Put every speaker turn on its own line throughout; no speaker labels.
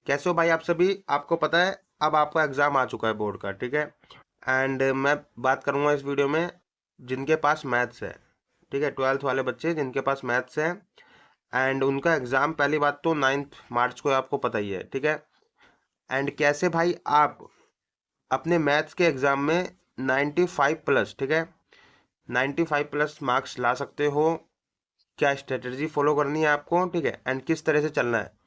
कैसे हो भाई आप सभी? आपको पता है अब आपका एग्जाम आ चुका है बोर्ड का, ठीक है। एंड मैं बात करूंगा इस वीडियो में जिनके पास मैथ्स है, ठीक है, 12th वाले बच्चे जिनके पास मैथ्स है। एंड उनका एग्जाम पहली बात तो 9 मार्च को है, आपको पता ही है, ठीक है। एंड कैसे भाई आप अपने मैथ्स के एग्जाम में 95 प्लस, ठीक है, 95 प्लस मार्क्स ला सकते हो। क्या स्ट्रेटजी फॉलो करनी है आपको, ठीक है, एंड किस तरह से चलना है।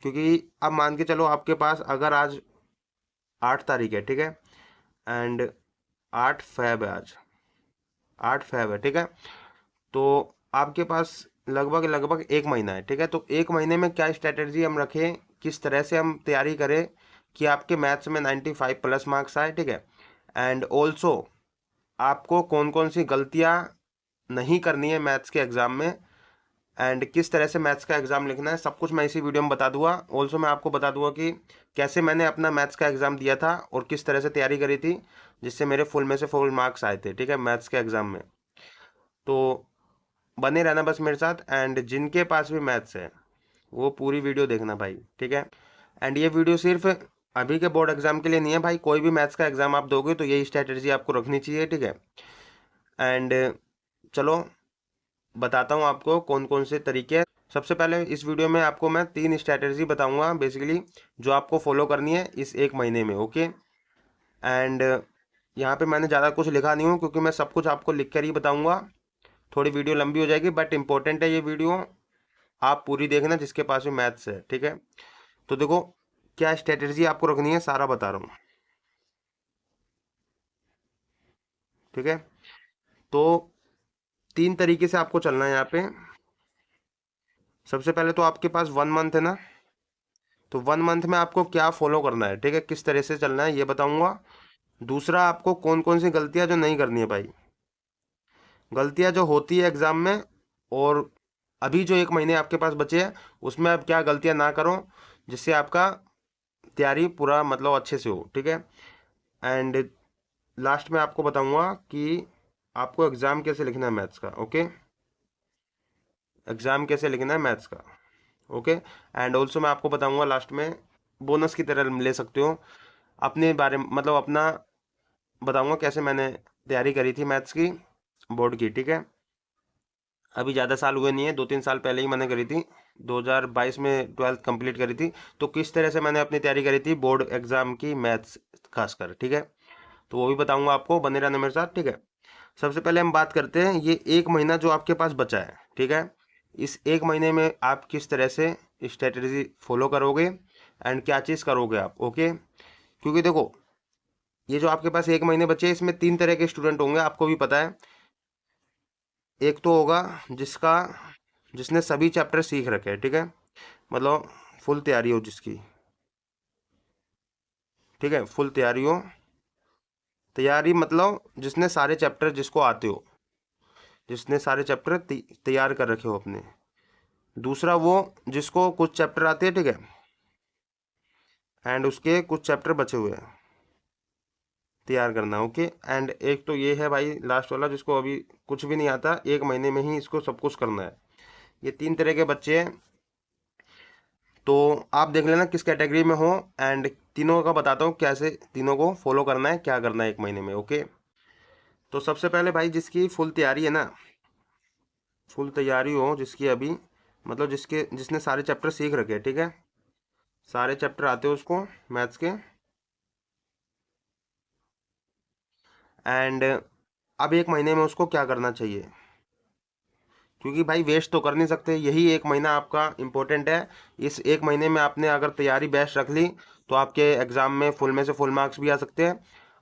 क्योंकि अब मान के चलो आपके पास अगर आज 8 तारीख है, ठीक है, एंड 8 फेब है आज, 8 फेब है, ठीक है। तो आपके पास लगभग लगभग 1 महीना है, ठीक है। तो 1 महीने में क्या स्ट्रेटेजी हम रखें, किस तरह से हम तैयारी करें कि आपके मैथ्स में 95 प्लस मार्क्स आए, ठीक है। एंड ऑल्सो आपको कौन कौन सी गलतियां नहीं करनी है मैथ्स के एग्जाम में, एंड किस तरह से मैथ्स का एग्जाम लिखना है, सब कुछ मैं इसी वीडियो में बता दूंगा। ऑल्सो मैं आपको बता दूंगा कि कैसे मैंने अपना मैथ्स का एग्जाम दिया था और किस तरह से तैयारी करी थी, जिससे मेरे फुल में से फुल मार्क्स आए थे, ठीक है, मैथ्स के एग्जाम में। तो बने रहना बस मेरे साथ। एंड जिनके पास भी मैथ्स है वो पूरी वीडियो देखना भाई, ठीक है। एंड ये वीडियो सिर्फ अभी के बोर्ड एग्जाम के लिए नहीं है भाई, कोई भी मैथ्स का एग्जाम आप दोगे तो यही स्ट्रेटेजी आपको रखनी चाहिए, ठीक है। एंड चलो बताता हूँ आपको कौन कौन से तरीके हैं। सबसे पहले इस वीडियो में आपको मैं 3 स्ट्रैटेजी बताऊंगा बेसिकली, जो आपको फॉलो करनी है इस 1 महीने में, ओके। एंड यहाँ पे मैंने ज़्यादा कुछ लिखा नहीं हूँ क्योंकि मैं सब कुछ आपको लिख कर ही बताऊंगा। थोड़ी वीडियो लंबी हो जाएगी बट इंपॉर्टेंट है ये वीडियो, आप पूरी देखना जिसके पास भी मैथ्स है, ठीक है। तो देखो क्या स्ट्रेटेजी आपको रखनी है सारा बता रहा हूँ, ठीक है। तो 3 तरीके से आपको चलना है यहाँ पे। सबसे पहले तो आपके पास 1 मंथ है ना, तो 1 मंथ में आपको क्या फॉलो करना है, ठीक है, किस तरह से चलना है ये बताऊंगा। दूसरा आपको कौन कौन सी गलतियां जो नहीं करनी है भाई, गलतियां जो होती है एग्जाम में, और अभी जो 1 महीने आपके पास बचे हैं उसमें आप क्या गलतियां ना करो, जिससे आपका तैयारी पूरा मतलब अच्छे से हो, ठीक है। एंड लास्ट में आपको बताऊंगा कि आपको एग्जाम कैसे लिखना है मैथ्स का, ओके, एग्जाम कैसे लिखना है मैथ्स का, ओके। एंड ऑल्सो मैं आपको बताऊंगा लास्ट में, बोनस की तरह ले सकते हो अपने बारे में, मतलब अपना बताऊंगा कैसे मैंने तैयारी करी थी मैथ्स की बोर्ड की, ठीक है। अभी ज़्यादा साल हुए नहीं है, 2-3 साल पहले ही मैंने करी थी, 2022 में 12th कंप्लीट करी थी। तो किस तरह से मैंने अपनी तैयारी करी थी बोर्ड एग्जाम की मैथ्स खासकर, ठीक है। तो वो भी बताऊंगा आपको, बने रहना मेरे साथ, ठीक है। सबसे पहले हम बात करते हैं ये 1 महीना जो आपके पास बचा है, ठीक है। इस 1 महीने में आप किस तरह से स्ट्रेटेजी फॉलो करोगे एंड क्या चीज़ करोगे आप, ओके। क्योंकि देखो ये जो आपके पास 1 महीने बचे हैं इसमें 3 तरह के स्टूडेंट होंगे, आपको भी पता है। एक तो होगा जिसका जिसने सभी चैप्टर सीख रखे हैं, ठीक है, मतलब फुल तैयारी हो जिसकी, ठीक है, फुल तैयारी हो। तैयारी मतलब जिसने सारे चैप्टर जिसको आते हो, जिसने सारे चैप्टर तैयार कर रखे हो अपने। दूसरा वो जिसको कुछ चैप्टर आते हैं, ठीक है, एंड उसके कुछ चैप्टर बचे हुए हैं तैयार करना, ओके। एंड एक तो ये है भाई लास्ट वाला जिसको अभी कुछ भी नहीं आता, 1 महीने में ही इसको सब कुछ करना है। ये 3 तरह के बच्चे हैं, तो आप देख लेना किस कैटेगरी में हो। एंड तीनों का बताता हूँ कैसे तीनों को फॉलो करना है, क्या करना है 1 महीने में, ओके। तो सबसे पहले भाई जिसकी फुल तैयारी है ना, फुल तैयारी हो जिसकी अभी, मतलब जिसने सारे चैप्टर सीख रखे हैं, ठीक है, सारे चैप्टर आते हो उसको मैथ्स के। एंड अब 1 महीने में उसको क्या करना चाहिए, क्योंकि भाई वेस्ट तो कर नहीं सकते, यही 1 महीना आपका इम्पोर्टेंट है। इस 1 महीने में आपने अगर तैयारी बेस्ट रख ली तो आपके एग्जाम में फुल में से फुल मार्क्स भी आ सकते हैं।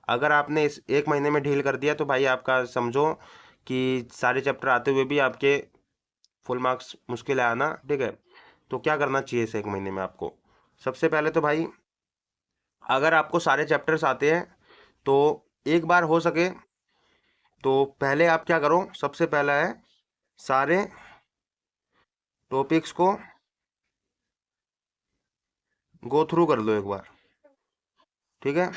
अगर आपने इस 1 महीने में ढील कर दिया तो भाई आपका समझो कि सारे चैप्टर आते हुए भी आपके फुल मार्क्स मुश्किल है आना, ठीक है। तो क्या करना चाहिए इस 1 महीने में आपको, सबसे पहले तो भाई अगर आपको सारे चैप्टर्स आते हैं तो एक बार हो सके तो पहले आप क्या करो, सबसे पहला है सारे टॉपिक्स को गो थ्रू कर लो एक बार, ठीक है।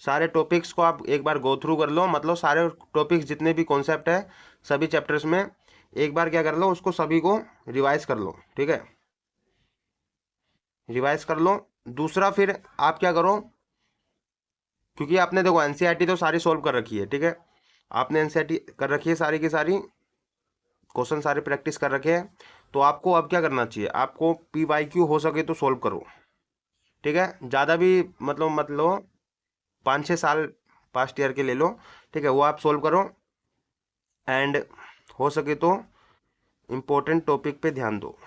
सारे टॉपिक्स को आप एक बार गो थ्रू कर लो, मतलब सारे टॉपिक्स जितने भी कॉन्सेप्ट है सभी चैप्टर्स में एक बार क्या कर लो, उसको सभी को रिवाइज कर लो, ठीक है, रिवाइज कर लो। दूसरा फिर आप क्या करो, क्योंकि आपने देखो एनसीईआरटी तो सारी सोल्व कर रखी है, ठीक है, आपने एनसीईआरटी कर रखी है सारी की सारी, क्वेश्चन सारे प्रैक्टिस कर रखे हैं, तो आपको अब क्या करना चाहिए, आपको पीवाईक्यू हो सके तो सोल्व करो, ठीक है, ज़्यादा भी मतलब मत लो, 5-6 साल पास्ट ईयर के ले लो, ठीक है, वो आप सोल्व करो, एंड हो सके तो इम्पोर्टेंट टॉपिक पे ध्यान दो,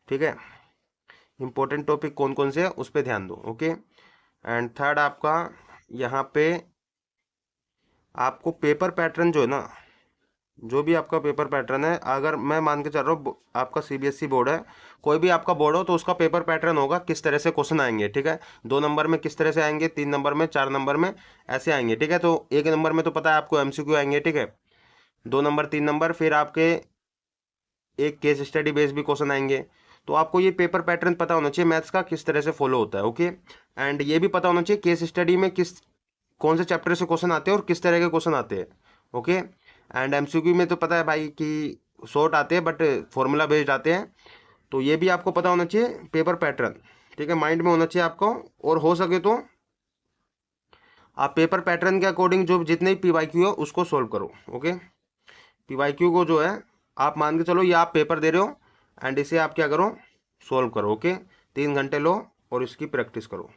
ठीक है, इम्पोर्टेंट टॉपिक कौन कौन से है उस पर ध्यान दो, ओके। एंड थर्ड आपका यहाँ पे आपको पेपर पैटर्न जो है ना, जो भी आपका पेपर पैटर्न है, अगर मैं मान के चल रहा हूँ आपका सीबीएसई बोर्ड है, कोई भी आपका बोर्ड हो तो उसका पेपर पैटर्न होगा किस तरह से क्वेश्चन आएंगे, ठीक है, 2 नंबर में किस तरह से आएंगे, 3 नंबर में, 4 नंबर में, ऐसे आएंगे, ठीक है। तो 1 नंबर में तो पता है आपको एमसीक्यू आएंगे, ठीक है, 2 नंबर, 3 नंबर, फिर आपके एक केस स्टडी बेस्ड भी क्वेश्चन आएंगे। तो आपको ये पेपर पैटर्न पता होना चाहिए मैथ्स का किस तरह से फॉलो होता है, ओके। एंड ये भी पता होना चाहिए केस स्टडी में किस कौन से चैप्टर से क्वेश्चन आते हैं और किस तरह के क्वेश्चन आते हैं, ओके। एंड एमसीक्यू में तो पता है भाई कि शॉर्ट आते हैं बट फॉर्मूला बेस्ड आते हैं, तो ये भी आपको पता होना चाहिए पेपर पैटर्न, ठीक है, माइंड में होना चाहिए आपको। और हो सके तो आप पेपर पैटर्न के अकॉर्डिंग जो जितने भी पीवाईक्यू हो उसको सोल्व करो, ओके। पीवाईक्यू को जो है आप मान के चलो ये आप पेपर दे रहे हो, एंड इसे आप क्या करो, सोल्व करो, ओके। 3 घंटे लो और इसकी प्रैक्टिस करो,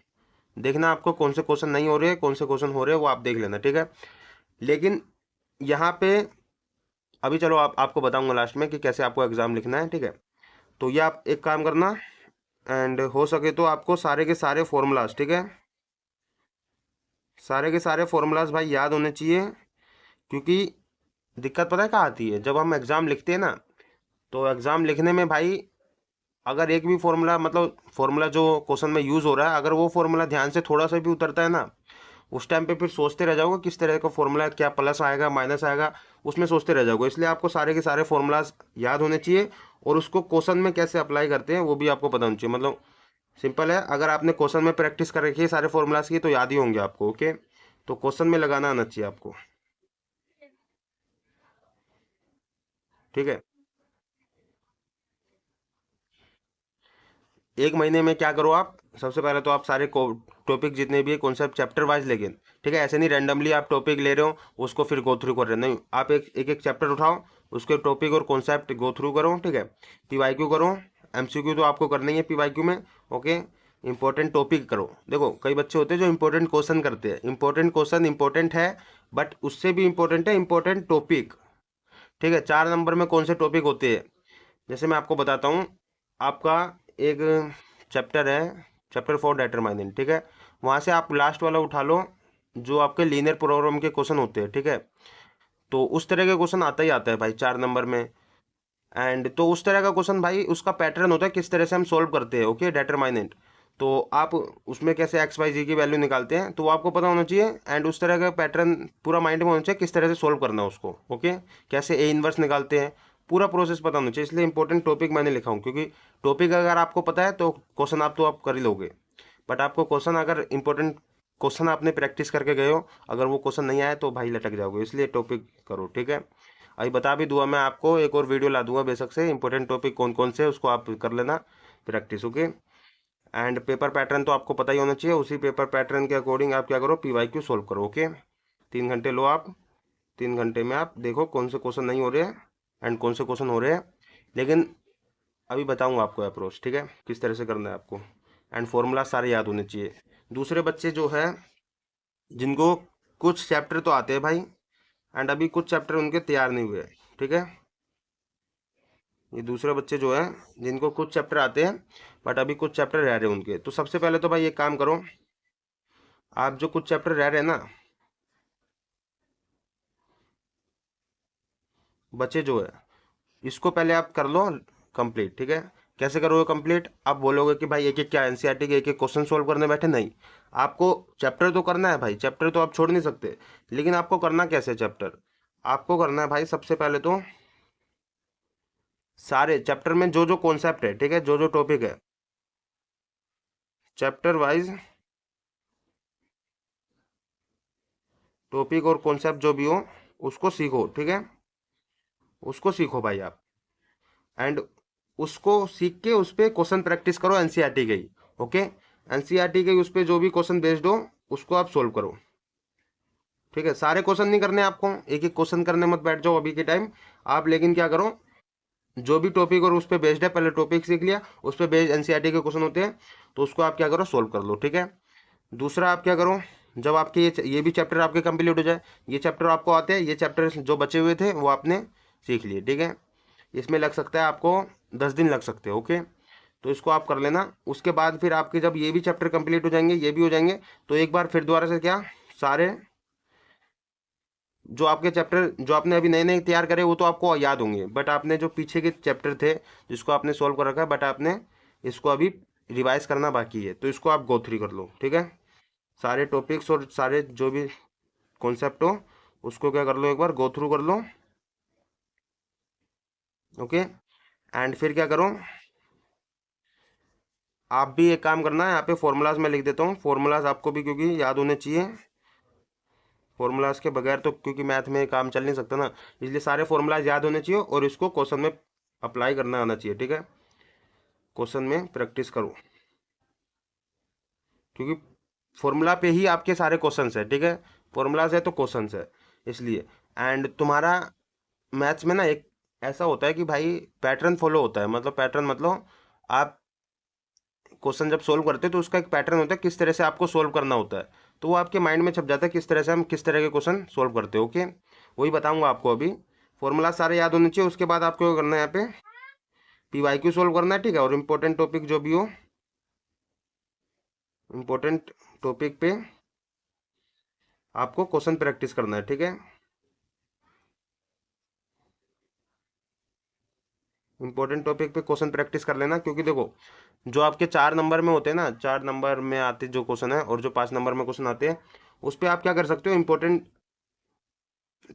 देखना आपको कौन से क्वेश्चन नहीं हो रहे, कौन से क्वेश्चन हो रहे हैं वो आप देख लेना, ठीक है। लेकिन यहाँ पे अभी चलो आपको बताऊंगा लास्ट में कि कैसे आपको एग्जाम लिखना है, ठीक है। तो ये आप एक काम करना, एंड हो सके तो आपको सारे के सारे फॉर्मूलाज, ठीक है, सारे के सारे फॉर्मूलाज भाई याद होने चाहिए, क्योंकि दिक्कत पता है कहाँ आती है, जब हम एग्जाम लिखते हैं ना, तो एग्जाम लिखने में भाई अगर एक भी फॉर्मूला मतलब फॉर्मूला जो क्वेश्चन में यूज हो रहा है, अगर वो फॉर्मूला ध्यान से थोड़ा सा भी उतरता है ना, उस टाइम पे फिर सोचते रह जाओगे किस तरह का फॉर्मूला है, क्या प्लस आएगा माइनस आएगा, उसमें सोचते रह जाओगे। इसलिए आपको सारे के सारे फॉर्मूलाज याद होने चाहिए, और उसको क्वेश्चन में कैसे अप्लाई करते हैं वो भी आपको पता होना चाहिए। मतलब सिंपल है, अगर आपने क्वेश्चन में प्रैक्टिस कर रखी है सारे फॉर्मूलाज की तो याद ही होंगे आपको, ओके। तो क्वेश्चन में लगाना आना चाहिए आपको, ठीक है। 1 महीने में क्या करो आप, सबसे पहले तो आप सारे टॉपिक जितने भी है कॉन्सेप्ट चैप्टर वाइज लेकिन, ठीक है, ऐसे नहीं रैंडमली आप टॉपिक ले रहे हो उसको फिर गो थ्रू कर रहे हो, नहीं, आप एक एक एक चैप्टर उठाओ, उसके टॉपिक और कॉन्सेप्ट गो थ्रू करो, ठीक है। पीवाईक्यू करो, एमसीक्यू तो आपको करना ही है पीवाईक्यू में, ओके। इंपॉर्टेंट टॉपिक करो, देखो कई बच्चे होते हैं जो इंपॉर्टेंट क्वेश्चन करते हैं, इंपॉर्टेंट क्वेश्चन इंपॉर्टेंट है, बट उससे भी इंपॉर्टेंट है इंपॉर्टेंट टॉपिक, ठीक है। 4 नंबर में कौन से टॉपिक होते हैं, जैसे मैं आपको बताता हूँ, आपका एक चैप्टर है, चैप्टर 4 डिटरमाइनेंट, ठीक है, वहाँ से आप लास्ट वाला उठा लो जो आपके लीनियर प्रोग्राम के क्वेश्चन होते हैं, ठीक है। तो उस तरह के क्वेश्चन आता ही आता है भाई 4 नंबर में, एंड तो उस तरह का क्वेश्चन भाई उसका पैटर्न होता है किस तरह से हम सोल्व करते हैं, ओके, डिटरमाइनेंट। तो आप उसमें कैसे एक्स वाई जी की वैल्यू निकालते हैं तो वो आपको पता होना चाहिए, एंड उस तरह का पैटर्न पूरा माइंड में होना चाहिए किस तरह से सोल्व करना है उसको, ओके। कैसे ए इन्वर्स निकालते हैं, पूरा प्रोसेस पता होना चाहिए, इसलिए इंपॉर्टेंट टॉपिक मैंने लिखा हूँ, क्योंकि टॉपिक अगर आपको पता है तो क्वेश्चन आप तो आप कर ही लोगे, बट आपको क्वेश्चन अगर इंपॉर्टेंट क्वेश्चन आपने प्रैक्टिस करके गए हो, अगर वो क्वेश्चन नहीं आए तो भाई लटक जाओगे, इसलिए टॉपिक करो, ठीक है। अभी बता भी दूंगा मैं आपको, एक और वीडियो ला दूंगा बेशक से, इंपॉर्टेंट टॉपिक कौन कौन से उसको आप कर लेना practice, okay. And paper pattern तो आपको पता ही होना चाहिए, उसी पेपर पैटर्न के अकॉर्डिंग आप क्या करो, पीवाईक्यू सोल्व करो, ओके। 3 घंटे लो आप, 3 घंटे में आप देखो कौन से क्वेश्चन नहीं हो रहे हैं एंड कौन से क्वेश्चन हो रहे हैं, लेकिन अभी बताऊंगा आपको अप्रोच, ठीक है, किस तरह से करना है आपको, एंड फॉर्मूला सारे याद होने चाहिए। दूसरे बच्चे जो है जिनको कुछ चैप्टर तो आते हैं भाई, एंड अभी कुछ चैप्टर उनके तैयार नहीं हुए, ठीक है, ये दूसरे बच्चे जो हैं जिनको कुछ चैप्टर आते हैं बट अभी कुछ चैप्टर रह रहे हैं उनके, तो सबसे पहले तो भाई एक काम करो, आप जो कुछ चैप्टर रह रहे हैं ना बच्चे जो है, इसको पहले आप कर लो कंप्लीट, ठीक है। कैसे करोगे कंप्लीट, आप बोलोगे कि भाई एक एक क्या एनसीईआरटी के एक एक क्वेश्चन सोल्व करने बैठे, नहीं, आपको चैप्टर तो करना है भाई, चैप्टर तो आप छोड़ नहीं सकते, लेकिन आपको करना कैसे चैप्टर, आपको करना है भाई सबसे पहले तो सारे चैप्टर में जो जो कॉन्सेप्ट है, ठीक है, जो जो टॉपिक है चैप्टर वाइज टॉपिक और कॉन्सेप्ट जो भी हो उसको सीखो, ठीक है, उसको सीखो भाई आप। एंड उसको सीख के उस पर क्वेश्चन प्रैक्टिस करो एनसीईआरटी के ही। ओके, एनसीईआरटी के उस पर जो भी क्वेश्चन बेस्ड हो उसको आप सोल्व करो। ठीक है, सारे क्वेश्चन नहीं करने आपको, एक एक क्वेश्चन करने मत बैठ जाओ अभी के टाइम आप, लेकिन क्या करो, जो भी टॉपिक और उस पर बेस्ड है पहले टॉपिक सीख लिया, उस पर बेस्ड एनसीईआरटी के क्वेश्चन होते हैं तो उसको आप क्या करो, सोल्व कर लो। ठीक है, दूसरा आप क्या करो, जब आपके ये भी चैप्टर आपके कंप्लीट हो जाए, ये चैप्टर आपको आते हैं, ये चैप्टर जो बचे हुए थे वो आपने सीख लिए। ठीक है, इसमें लग सकता है आपको 10 दिन लग सकते हैं। ओके, तो इसको आप कर लेना। उसके बाद फिर आपके जब ये भी चैप्टर कंप्लीट हो जाएंगे, ये भी हो जाएंगे, तो एक बार फिर दोबारा से क्या, सारे जो आपके चैप्टर जो आपने अभी नए नए तैयार करे वो तो आपको याद होंगे, बट आपने जो पीछे के चैप्टर थे जिसको आपने सोल्व कर रखा है, बट आपने इसको अभी रिवाइज करना बाकी है, तो इसको आप गो थ्रू कर लो। ठीक है, सारे टॉपिक्स और सारे जो भी कॉन्सेप्ट हो उसको क्या कर लो, एक बार गो थ्रू कर लो। ओके, एंड फिर क्या करो, आप भी एक काम करना है, यहाँ पे फॉर्मूलाज में लिख देता हूँ, फॉर्मूलाज आपको भी क्योंकि याद होने चाहिए, फॉर्मूलाज के बगैर तो क्योंकि मैथ में काम चल नहीं सकता ना, इसलिए सारे फॉर्मूलाज याद होने चाहिए और इसको क्वेश्चन में अप्लाई करना आना चाहिए। ठीक है, क्वेश्चन में प्रैक्टिस करो, क्योंकि फॉर्मूला पे ही आपके सारे क्वेश्चंस है। ठीक है, फॉर्मूलाज है तो क्वेश्चंस है, इसलिए। एंड तुम्हारा मैथ्स में ना एक ऐसा होता है कि भाई पैटर्न फॉलो होता है, मतलब पैटर्न मतलब आप क्वेश्चन जब सोल्व करते हैं तो उसका एक पैटर्न होता है, किस तरह से आपको सोल्व करना होता है, तो वो आपके माइंड में छप जाता है किस तरह से हम किस तरह के क्वेश्चन सोल्व करते हैं। ओके, वही बताऊंगा आपको अभी, फॉर्मूला सारे याद होने चाहिए। उसके बाद आपको क्या करना है, यहाँ पे पीवाईक्यू सोल्व करना है। ठीक है, और इम्पोर्टेंट टॉपिक जो भी हो, इम्पोर्टेंट टॉपिक पे आपको क्वेश्चन प्रैक्टिस करना है। ठीक है, इंपॉर्टेंट टॉपिक पे क्वेश्चन प्रैक्टिस कर लेना, क्योंकि देखो जो आपके 4 नंबर में होते हैं ना, 4 नंबर में आते जो क्वेश्चन है और जो 5 नंबर में क्वेश्चन आते हैं, उस पर आप क्या कर सकते हो, इंपॉर्टेंट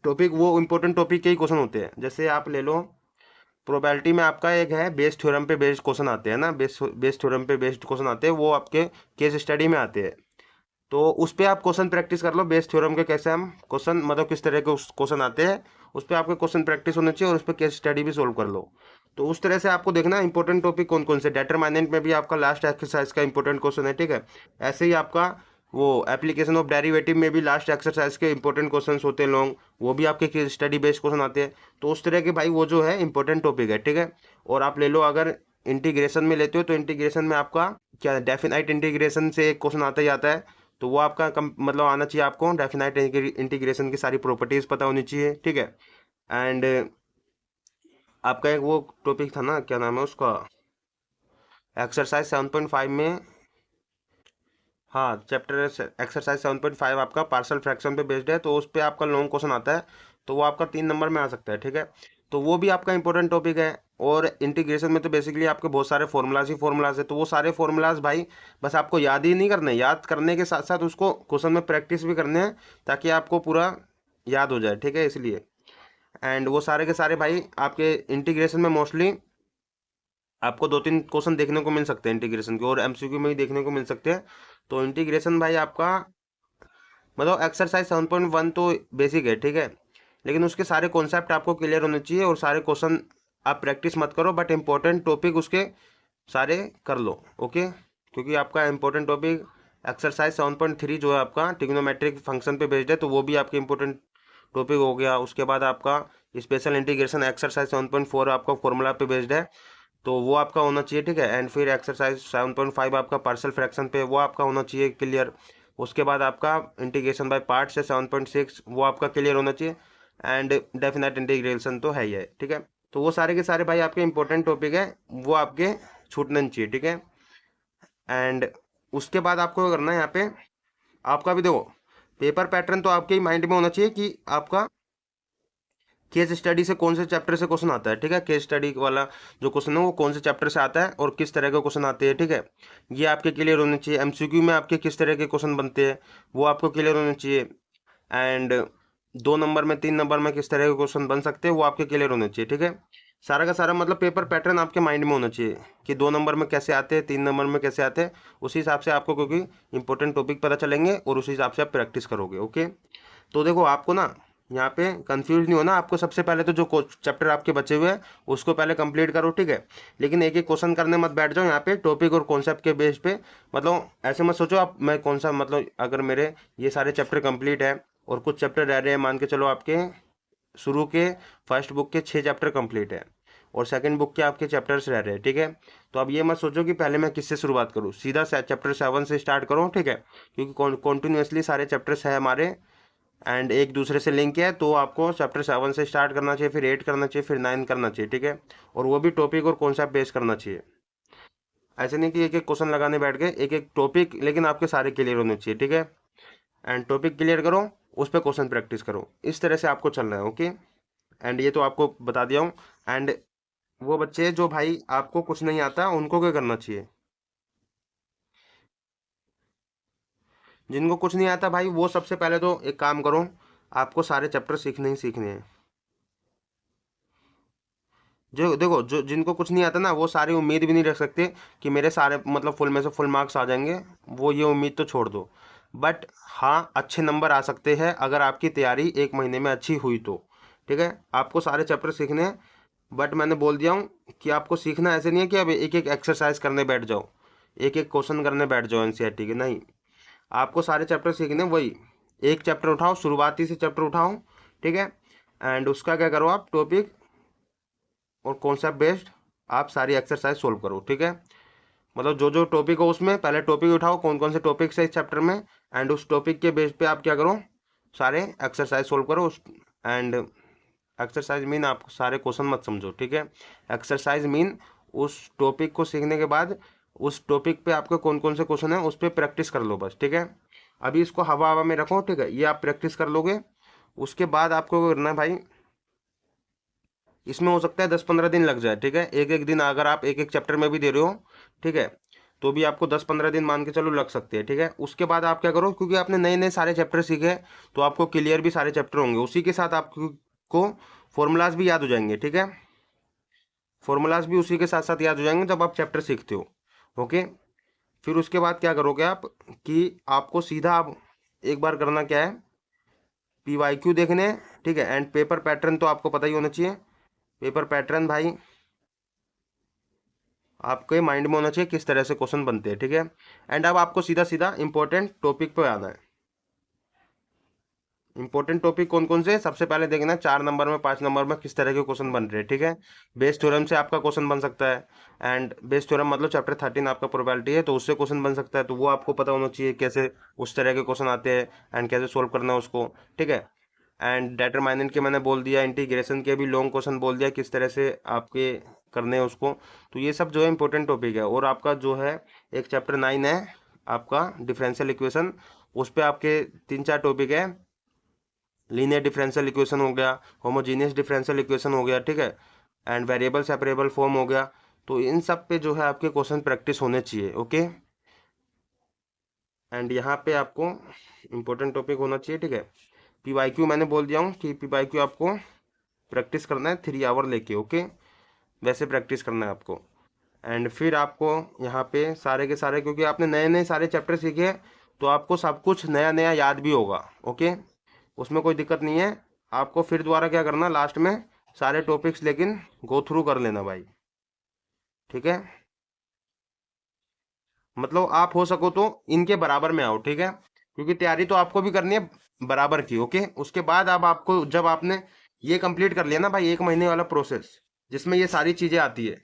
टॉपिक, वो इंपॉर्टेंट टॉपिक के ही क्वेश्चन होते हैं। जैसे आप ले लो प्रोबेबिलिटी में आपका एक है बेस थ्योरम पे बेस्ड क्वेश्चन आते हैं ना, बेस थ्योरम पे बेस्ड क्वेश्चन आते हैं, वो आपके केस स्टडी में आते हैं। तो उस पर आप क्वेश्चन प्रैक्टिस कर लो, बेस थ्योरम के कैसे हम क्वेश्चन, मतलब किस तरह के क्वेश्चन आते हैं, उस पर आपके क्वेश्चन प्रैक्टिस होने चाहिए और उस पर केस स्टडी भी सोल्व कर लो। तो उस तरह से आपको देखना इंपॉर्टेंट टॉपिक कौन कौन से, डिटरमिनेंट में भी आपका लास्ट एक्सरसाइज का इंपॉर्टेंट क्वेश्चन है। ठीक है, ऐसे ही आपका वो एप्लीकेशन ऑफ डेरिवेटिव में भी लास्ट एक्सरसाइज के इंपॉर्टेंट क्वेश्चंस होते हैं लॉन्ग, वो भी आपके केस स्टडी बेस्ड क्वेश्चन आते हैं। तो उस तरह के भाई वो जो है इंपॉर्टेंट टॉपिक है। ठीक है, और आप ले लो अगर इंटीग्रेशन में लेते हो तो इंटीग्रेशन में आपका क्या डेफिनाइट इंटीग्रेशन से एक क्वेश्चन आता ही आता है, तो वो आपका मतलब आना चाहिए आपको, डेफिनाइट इंटीग्रेशन की सारी प्रॉपर्टीज पता होनी चाहिए। ठीक है, एंड आपका एक वो टॉपिक था ना, क्या नाम है उसका, एक्सरसाइज 7.5 में, हाँ चैप्टर एक्सरसाइज 7.5 आपका पार्शियल फ्रैक्शन पे बेस्ड है, तो उस पर आपका लॉन्ग क्वेश्चन आता है, तो वो आपका 3 नंबर में आ सकता है। ठीक है, तो वो भी आपका इंपॉर्टेंट टॉपिक है। और इंटीग्रेशन में तो बेसिकली आपके बहुत सारे फॉर्मूलाज ही फॉर्मूलाज है, तो वो सारे फॉर्मूलाज भाई बस आपको याद ही नहीं करने, याद करने के साथ साथ उसको क्वेश्चन में प्रैक्टिस भी करने हैं, ताकि आपको पूरा याद हो जाए। ठीक है, इसलिए एंड वो सारे के सारे भाई आपके इंटीग्रेशन में मोस्टली आपको 2-3 क्वेश्चन देखने को मिल सकते हैं इंटीग्रेशन के, और एमसीक्यू में ही देखने को मिल सकते हैं। तो इंटीग्रेशन भाई आपका मतलब एक्सरसाइज 7.1 तो बेसिक है। ठीक है, लेकिन उसके सारे कॉन्सेप्ट आपको क्लियर होने चाहिए और सारे क्वेश्चन आप प्रैक्टिस मत करो, बट इंपॉर्टेंट टॉपिक उसके सारे कर लो। ओके, क्योंकि आपका इंपॉर्टेंट टॉपिक एक्सरसाइज 7.3 जो है आपका ट्रिग्नोमेट्रिक फंक्शन पे बेस्ड है, तो वो भी आपके इंपॉर्टेंट टॉपिक हो गया। उसके बाद आपका स्पेशल इंटीग्रेशन एक्सरसाइज 7.4 आपका फॉर्मूला पे बेस्ड है, तो वो आपका होना चाहिए। ठीक है, एंड फिर एक्सरसाइज 7.5 आपका पार्शियल फ्रैक्शन पे, वो आपका होना चाहिए क्लियर। उसके बाद आपका इंटीग्रेशन बाय पार्ट्स है 7.6, वो आपका क्लियर होना चाहिए। एंड डेफिनेट इंटीग्रेशन तो है ही है। ठीक है, तो वो सारे के सारे भाई आपके इंपॉर्टेंट टॉपिक है, वो आपके छूटने नहीं चाहिए। ठीक है, एंड उसके बाद आपको क्या करना है, यहाँ पे आपका भी देखो पेपर पैटर्न तो आपके माइंड में होना चाहिए कि आपका केस स्टडी से कौन से चैप्टर से क्वेश्चन आता है। ठीक है, केस स्टडी वाला जो क्वेश्चन है वो कौन से चैप्टर से आता है और किस तरह के क्वेश्चन आते हैं। ठीक है, ये आपके क्लियर होने चाहिए। एमसीक्यू में आपके किस तरह के क्वेश्चन बनते हैं वो आपको क्लियर होने चाहिए। एंड 2 नंबर में 3 नंबर में किस तरह के क्वेश्चन बन सकते हैं वो आपके क्लियर होने चाहिए। ठीक है, सारा का सारा मतलब पेपर पैटर्न आपके माइंड में होना चाहिए कि 2 नंबर में कैसे आते हैं, 3 नंबर में कैसे आते हैं, उसी हिसाब से आपको क्योंकि इंपॉर्टेंट टॉपिक पता चलेंगे और उसी हिसाब से आप प्रैक्टिस करोगे। ओके, तो देखो आपको ना यहाँ पे कंफ्यूज नहीं होना आपको। सबसे पहले तो जो चैप्टर आपके बचे हुए हैं उसको पहले कंप्लीट करो, ठीक है। लेकिन एक एक क्वेश्चन करने मत बैठ जाओ यहाँ पे, टॉपिक और कॉन्सेप्ट के बेस पे। मतलब ऐसे मत सोचो आप मैं कौन सा, मतलब अगर मेरे ये सारे चैप्टर कंप्लीट है और कुछ चैप्टर रह रहे हैं, मान के चलो आपके शुरू के फर्स्ट बुक के 6 चैप्टर कंप्लीट है और सेकंड बुक के आपके चैप्टर्स रह रहे हैं, ठीक है। तो अब ये मत सोचो कि पहले मैं किससे शुरुआत करूँ, सीधा चैप्टर 7 से स्टार्ट करो, ठीक है। क्योंकि कॉन्टिन्यूसली सारे चैप्टर्स है हमारे एंड एक दूसरे से लिंक है, तो आपको चैप्टर 7 से स्टार्ट करना चाहिए, फिर 8 करना चाहिए, फिर 9 करना चाहिए, ठीक है। और वो भी टॉपिक और कॉन्सेप्ट बेस करना चाहिए। ऐसे नहीं कि एक एक क्वेश्चन लगाने बैठ गए, एक एक टॉपिक, लेकिन आपके सारे क्लियर होने चाहिए, ठीक है। एंड टॉपिक क्लियर करो, उस पर क्वेश्चन प्रैक्टिस करो, इस तरह से आपको चलना है, ओके। एंड ये तो आपको बता दिया हूँ। एंड वो बच्चे जो भाई आपको कुछ नहीं आता उनको क्या करना चाहिए, जिनको कुछ नहीं आता भाई वो सबसे पहले तो एक काम करो, आपको सारे चैप्टर सीखने ही सीखने हैं। जो देखो, जो जिनको कुछ नहीं आता ना वो सारी उम्मीद भी नहीं रख सकते कि मेरे सारे मतलब फुल में से फुल मार्क्स आ जाएंगे, वो ये उम्मीद तो छोड़ दो। बट हाँ, अच्छे नंबर आ सकते हैं अगर आपकी तैयारी 1 महीने में अच्छी हुई तो, ठीक है। आपको सारे चैप्टर सीखने हैं, बट मैंने बोल दिया हूँ कि आपको सीखना ऐसे नहीं है कि अब एक एक एक्सरसाइज करने बैठ जाओ, एक एक क्वेश्चन करने बैठ जाओ एनसीईआरटी के, नहीं। आपको सारे चैप्टर सीखने हैं, वही एक चैप्टर उठाओ, शुरुआती से चैप्टर उठाओ, ठीक है। एंड उसका क्या करो, आप टॉपिक और कॉन्सेप्ट बेस्ड आप सारी एक्सरसाइज सोल्व करो, ठीक है। मतलब जो जो टॉपिक हो उसमें पहले टॉपिक उठाओ, कौन कौन से टॉपिक्स है इस चैप्टर में, एंड उस टॉपिक के बेस पे आप क्या करो, सारे एक्सरसाइज सोल्व करो उस। एंड एक्सरसाइज मीन आप सारे क्वेश्चन मत समझो, ठीक है। एक्सरसाइज मीन उस टॉपिक को सीखने के बाद उस टॉपिक पे आपके कौन कौन से क्वेश्चन है उस पर प्रैक्टिस कर लो बस, ठीक है। अभी इसको हवा हवा में रखो, ठीक है, ये आप प्रैक्टिस कर लोगे। उसके बाद आपको क्या करना है भाई, इसमें हो सकता है 10-15 दिन लग जाए, ठीक है। एक एक दिन अगर आप एक एक चैप्टर में भी दे रहे हो, ठीक है, तो भी आपको 10-15 दिन मान के चलो लग सकते हैं, ठीक है। उसके बाद आप क्या करो, क्योंकि आपने नए नए सारे चैप्टर सीखे तो आपको क्लियर भी सारे चैप्टर होंगे, उसी के साथ आपको फॉर्मूलाज भी याद हो जाएंगे, ठीक है। फॉर्मूलाज भी उसी के साथ साथ याद हो जाएंगे जब आप चैप्टर सीखते हो, ओके। फिर उसके बाद क्या करोगे आप, कि आपको सीधा आप एक बार करना क्या है, पीवाईक्यू देखने हैं, ठीक है। एंड पेपर पैटर्न तो आपको पता ही होना चाहिए, पेपर पैटर्न भाई आपके माइंड में होना चाहिए किस तरह से क्वेश्चन बनते हैं, ठीक है। एंड अब आपको सीधा सीधा इंपॉर्टेंट टॉपिक पे आना है। इंपॉर्टेंट टॉपिक कौन कौन से, सबसे पहले देखना 4 नंबर में 5 नंबर में किस तरह के क्वेश्चन बन रहे हैं, ठीक है। बेस थ्योरम से आपका क्वेश्चन बन सकता है, एंड बेस थ्योरम मतलब चैप्टर 13 आपका प्रोबेबिलिटी है, तो उससे क्वेश्चन बन सकता है, तो वो आपको पता होना चाहिए कैसे उस तरह के क्वेश्चन आते हैं एंड कैसे सोल्व करना है उसको, ठीक है। एंड डेटरमाइनेंट के मैंने बोल दिया, इंटीग्रेशन के भी लॉन्ग क्वेश्चन बोल दिया किस तरह से आपके करने हैं उसको। तो ये सब जो है इंपॉर्टेंट टॉपिक है। और आपका जो है एक चैप्टर 9 है आपका डिफरेंशियल इक्वेशन, उस पर आपके 3-4 टॉपिक है। लीनियर डिफरेंशियल इक्वेशन हो गया, होमोजीनियस डिफरेंशियल इक्वेशन हो गया, ठीक है, एंड वेरिएबल सेपरेबल फॉर्म हो गया। तो इन सब पे जो है आपके क्वेश्चन प्रैक्टिस होने चाहिए, ओके। एंड यहाँ पे आपको इंपॉर्टेंट टॉपिक होना चाहिए, ठीक है। पीवाईक्यू मैंने बोल दिया हूँ कि पीवाईक्यू आपको प्रैक्टिस करना है 3 आवर लेके, ओके। वैसे प्रैक्टिस करना है आपको। एंड फिर आपको यहाँ पे सारे के सारे, क्योंकि आपने नए नए सारे चैप्टर सीखे हैं, तो आपको सब कुछ नया नया याद भी होगा, ओके। उसमें कोई दिक्कत नहीं है। आपको फिर दोबारा क्या करना, लास्ट में सारे टॉपिक्स लेकिन गो थ्रू कर लेना भाई, ठीक है। मतलब आप हो सको तो इनके बराबर में आओ, ठीक है, क्योंकि तैयारी तो आपको भी करनी है बराबर की, ओके। उसके बाद अब आपको, जब आपने ये कंप्लीट कर लिया ना भाई 1 महीने वाला प्रोसेस जिसमें ये सारी चीजें आती है,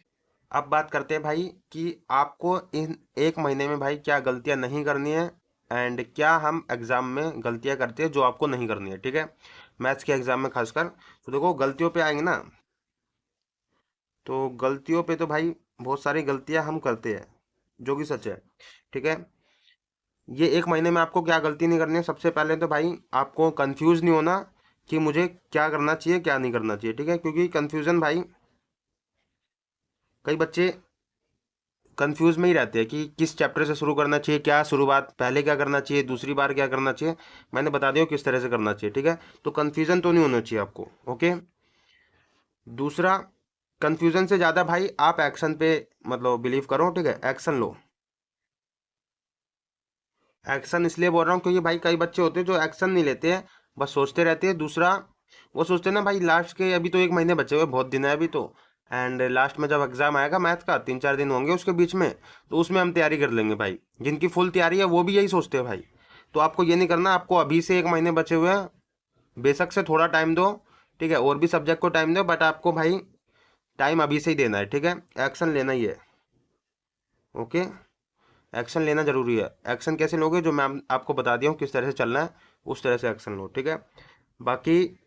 अब बात करते हैं भाई कि आपको इन 1 महीने में भाई क्या गलतियां नहीं करनी है एंड क्या हम एग्जाम में गलतियां करते हैं जो आपको नहीं करनी है, ठीक है। मैथ्स के एग्जाम में खासकर, तो देखो गलतियों पे आएंगे ना, तो गलतियों पे तो भाई बहुत सारी गलतियां हम करते हैं जो कि सच है, ठीक है। ये 1 महीने में आपको क्या गलती नहीं करनी है, सबसे पहले तो भाई आपको कंफ्यूज नहीं होना कि मुझे क्या करना चाहिए क्या नहीं करना चाहिए, ठीक है। क्योंकि कंफ्यूजन भाई, कई बच्चे कंफ्यूज में ही रहते हैं कि किस चैप्टर से शुरू करना चाहिए, क्या शुरुआत पहले क्या करना चाहिए, दूसरी बार क्या करना चाहिए। मैंने बता दिया किस तरह से करना चाहिए, ठीक है। तो कंफ्यूजन तो नहीं होना चाहिए आपको, ओके। दूसरा, कंफ्यूजन से ज़्यादा भाई आप एक्शन पे मतलब बिलीव करो, ठीक है, एक्शन लो। एक्शन इसलिए बोल रहा हूँ क्योंकि भाई कई बच्चे होते हैं जो एक्शन नहीं लेते हैं, बस सोचते रहते हैं। दूसरा, वो सोचते हैं ना भाई लास्ट के अभी तो 1 महीने बचे हुए, बहुत दिन है अभी तो, एंड लास्ट में जब एग्जाम आएगा मैथ का 3-4 दिन होंगे उसके बीच में, तो उसमें हम तैयारी कर लेंगे भाई। जिनकी फुल तैयारी है वो भी यही सोचते हैं भाई। तो आपको ये नहीं करना, आपको अभी से 1 महीने बचे हुए हैं, बेशक से थोड़ा टाइम दो, ठीक है, और भी सब्जेक्ट को टाइम दो, बट आपको भाई टाइम अभी से ही देना है, ठीक है, एक्शन लेना ही है। ओके, एक्शन लेना जरूरी है। एक्शन कैसे लोगे, जो मैं आपको बता दिया हूँ किस तरह से चलना है, उस तरह से एक्शन लो, ठीक है। बाकी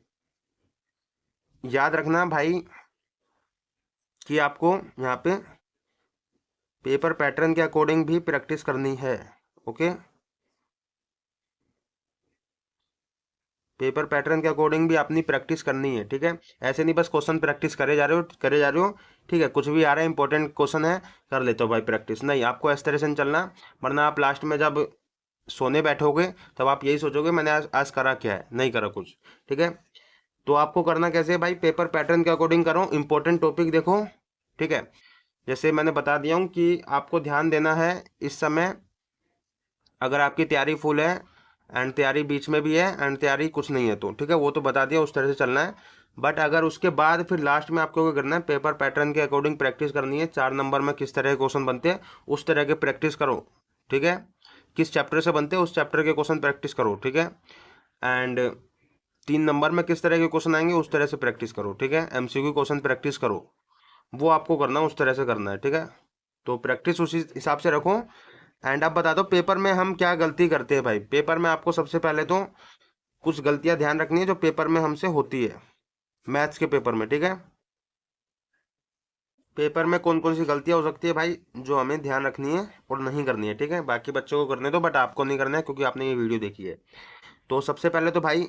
याद रखना भाई कि आपको यहाँ पे पेपर पैटर्न के अकॉर्डिंग भी प्रैक्टिस करनी है। ओके, पेपर पैटर्न के अकॉर्डिंग भी अपनी प्रैक्टिस करनी है, ठीक है। ऐसे नहीं बस क्वेश्चन प्रैक्टिस करे जा रहे हो, करे जा रहे हो, ठीक है, कुछ भी आ रहा है इंपॉर्टेंट क्वेश्चन है कर लेते हो भाई प्रैक्टिस, नहीं, आपको इस तरह से नहीं चलना। वरना आप लास्ट में जब सोने बैठोगे तब आप यही सोचोगे मैंने आज करा क्या है, नहीं करा कुछ, ठीक है। तो आपको करना कैसे है भाई, पेपर पैटर्न के अकॉर्डिंग करो, इंपॉर्टेंट टॉपिक देखो, ठीक है। जैसे मैंने बता दिया हूँ कि आपको ध्यान देना है इस समय, अगर आपकी तैयारी फुल है एंड तैयारी बीच में भी है एंड तैयारी कुछ नहीं है तो ठीक है, वो तो बता दिया, उस तरह से चलना है। बट अगर उसके बाद फिर लास्ट में आपको क्या करना है, पेपर पैटर्न के अकॉर्डिंग प्रैक्टिस करनी है। 4 नंबर में किस तरह के क्वेश्चन बनते हैं उस तरह के प्रैक्टिस करो, ठीक है। किस चैप्टर से बनते हैं उस चैप्टर के क्वेश्चन प्रैक्टिस करो, ठीक है। एंड 3 नंबर में किस तरह के क्वेश्चन आएंगे उस तरह से प्रैक्टिस करो, ठीक है। एमसीक्यू क्वेश्चन प्रैक्टिस करो, वो आपको करना उस तरह से करना है, ठीक है। तो प्रैक्टिस उसी हिसाब से रखो। एंड अब बता दो पेपर में हम क्या गलती करते हैं भाई। पेपर में आपको सबसे पहले तो कुछ गलतियां ध्यान रखनी है जो पेपर में हमसे होती है, मैथ्स के पेपर में, ठीक है। पेपर में कौन कौन सी गलतियां हो सकती है भाई, जो हमें ध्यान रखनी है और नहीं करनी है, ठीक है। बाकी बच्चों को करने दो बट आपको नहीं करना है क्योंकि आपने ये वीडियो देखी है। तो सबसे पहले तो भाई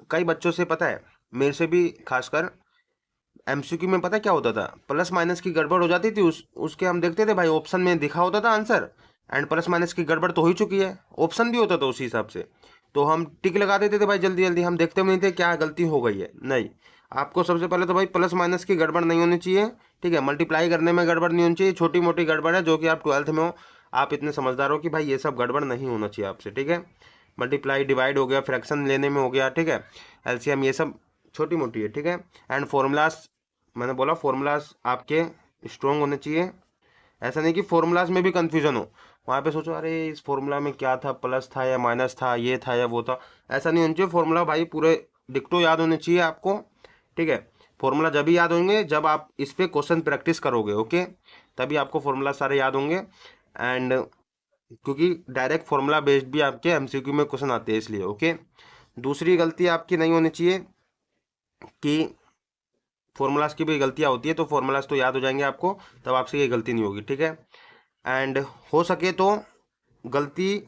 कई बच्चों से पता है, मेरे से भी खासकर, एमसीक्यू में पता है क्या होता था, प्लस माइनस की गड़बड़ हो जाती थी, उसके हम देखते थे भाई, ऑप्शन में दिखा होता था आंसर, एंड प्लस माइनस की गड़बड़ तो हो ही चुकी है, ऑप्शन भी होता था उसी हिसाब से, तो हम टिक लगा देते थे भाई जल्दी जल्दी, हम देखते भी नहीं थे क्या गलती हो गई है, नहीं। आपको सबसे पहले तो भाई प्लस माइनस की गड़बड़ नहीं होनी चाहिए, ठीक है। मल्टीप्लाई करने में गड़बड़ नहीं होनी चाहिए, छोटी मोटी गड़बड़ है जो कि आप 12th में हो, आप इतने समझदार हो कि भाई ये सब गड़बड़ नहीं होना चाहिए आपसे, ठीक है। मल्टीप्लाई डिवाइड हो गया, फ्रैक्शन लेने में हो गया, ठीक है, एलसीएम, ये सब छोटी मोटी है, ठीक है। एंड फॉर्मूलाज, मैंने बोला फॉर्मूलाज आपके स्ट्रॉन्ग होने चाहिए। ऐसा नहीं कि फॉर्मूलाज में भी कंफ्यूजन हो, वहाँ पे सोचो अरे इस फॉर्मूला में क्या था, प्लस था या माइनस था, ये था या वो था, ऐसा नहीं होना चाहिए। फॉर्मूला भाई पूरे डिक्टो याद होने चाहिए आपको, ठीक है। फॉर्मूला जब भी याद होंगे जब आप इस पे क्वेश्चन प्रैक्टिस करोगे, ओके, तभी आपको फॉर्मूला सारे याद होंगे। एंड क्योंकि डायरेक्ट फॉर्मूला बेस्ड भी आपके एमसीक्यू में क्वेश्चन आते हैं इसलिए, ओके। दूसरी गलती आपकी नहीं होनी चाहिए कि फॉर्मूलाज की भी गलतियां होती है, तो फॉर्मूलाज तो याद हो जाएंगे आपको, तब आपसे ये गलती नहीं होगी, ठीक है। एंड हो सके तो गलती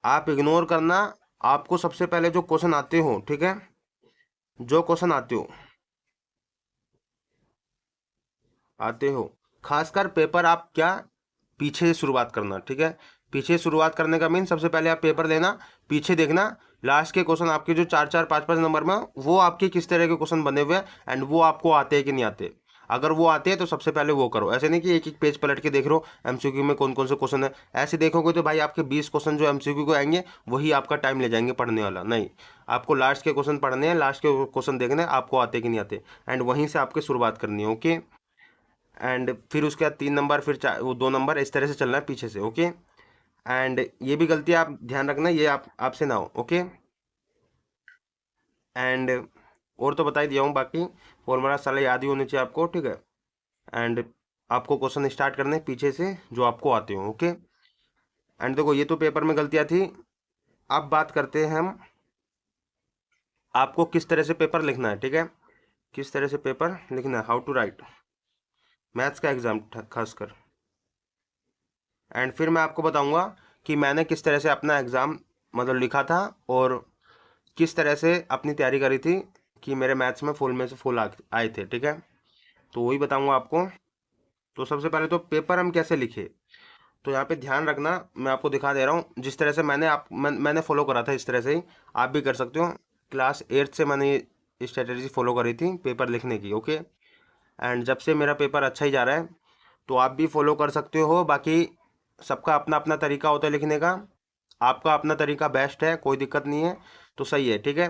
आप इग्नोर करना, आपको सबसे पहले जो क्वेश्चन आते हो, ठीक है, जो क्वेश्चन आते हो खासकर पेपर आप क्या पीछे से शुरुआत करना, ठीक है। पीछे शुरुआत करने का मीन सबसे पहले आप पेपर लेना, पीछे देखना लास्ट के क्वेश्चन आपके जो 4-4 5-5 नंबर में, वो आपके किस तरह के क्वेश्चन बने हुए हैं एंड वो आपको आते हैं कि नहीं आते। अगर वो आते हैं तो सबसे पहले वो करो, ऐसे नहीं कि एक एक पेज पलट के देख रहे हो एमसीक्यू में कौन कौन से क्वेश्चन है, ऐसे देखोगे तो भाई आपके 20 क्वेश्चन जो एमसीक्यू को आएंगे वही आपका टाइम ले जाएंगे पढ़ने वाला, नहीं। आपको लास्ट के क्वेश्चन पढ़ने हैं, लास्ट के क्वेश्चन देखने हैं आपको आते कि नहीं आते, एंड वहीं से आपकी शुरुआत करनी है, ओके। एंड फिर उसके बाद 3 नंबर, फिर वो 2 नंबर, इस तरह से चलना है पीछे से, ओके। एंड ये भी गलती आप ध्यान रखना, ये आपसे ना हो, ओके। एंड और तो बता ही दिया हूँ, बाकी फॉर्मूला सारे याद ही होने चाहिए आपको, ठीक है। एंड आपको क्वेश्चन स्टार्ट करने हैं पीछे से जो आपको आते हो, ओके। एंड देखो ये तो पेपर में गलतियाँ थी, अब बात करते हैं हम आपको किस तरह से पेपर लिखना है, ठीक है। किस तरह से पेपर लिखना है, हाउ टू राइट मैथ्स का एग्जाम खासकर। एंड फिर मैं आपको बताऊंगा कि मैंने किस तरह से अपना एग्ज़ाम मतलब लिखा था और किस तरह से अपनी तैयारी करी थी कि मेरे मैथ्स में फुल में से फुल आए थे, ठीक है। तो वही बताऊंगा आपको। तो सबसे पहले तो पेपर हम कैसे लिखे, तो यहाँ पे ध्यान रखना, मैं आपको दिखा दे रहा हूँ जिस तरह से मैंने फॉलो करा था, इस तरह से ही आप भी कर सकते हो। क्लास 8 से मैंने ये स्ट्रेटेजी फॉलो करी थी पेपर लिखने की, ओके। एंड जब से मेरा पेपर अच्छा ही जा रहा है, तो आप भी फॉलो कर सकते हो। बाकी सबका अपना अपना तरीका होता है लिखने का, आपका अपना तरीका बेस्ट है, कोई दिक्कत नहीं है, तो सही है, ठीक है।